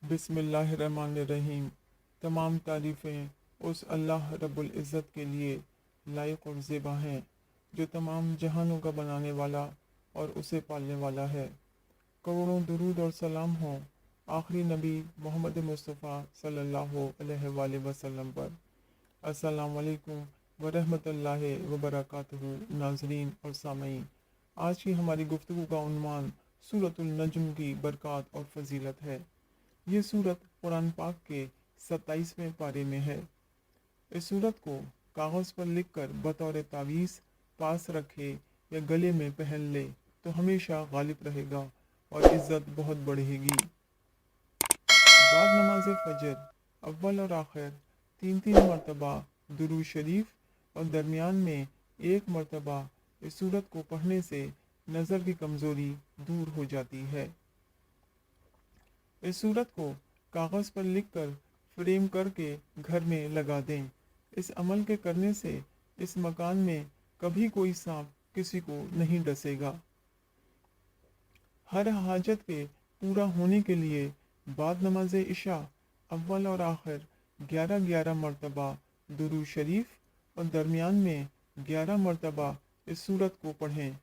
बिस्मिल्लाहिर्रहमानिर्रहीम। तमाम तारीफ़ें उस अल्लाह रब्बुल इज़्ज़त के लिए लायक और ज़ेबा हैं जो तमाम जहानों का बनाने वाला और उसे पालने वाला है। करोड़ों दुरूद और सलाम हो आखिरी नबी मोहम्मद मुस्तफ़ा सल्लल्लाहु अलैहि वसल्लम पर। अस्सलाम वालेकुम व रहमतुल्लाहि व बरकातुहू। नाज़रीन और सामईन, आज की हमारी गुफ्तगू का उन्वान सूरतुल नज्म की बरक़ात और फ़जीलत है। ये सूरत कुरान पाक के 27वें पारे में है। इस सूरत को कागज़ पर लिखकर बतौर तावीज़ पास रखे या गले में पहन ले तो हमेशा गालिब रहेगा और इज़्ज़त बहुत बढ़ेगी। बाद नमाज फ़जर अव्वल और आखिर 3 मरतबा दुरूद शरीफ और दरमियान में 1 मरतबा इस सूरत को पढ़ने से नज़र की कमज़ोरी दूर हो जाती है। इस सूरत को कागज़ पर लिखकर फ्रेम करके घर में लगा दें। इस अमल के करने से इस मकान में कभी कोई सांप किसी को नहीं डसेगा। हर हाजत के पूरा होने के लिए बाद नमाज इशा अव्वल और आखिर 11 मरतबा दुरूद शरीफ और दरमियान में 11 मरतबा इस सूरत को पढ़ें।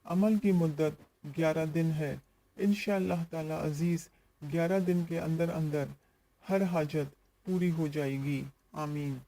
अमल की मुद्दत 11 दिन है। इंशाअल्लाह ताला अज़ीज़ 11 दिन के अंदर अंदर हर हाजत पूरी हो जाएगी। आमीन।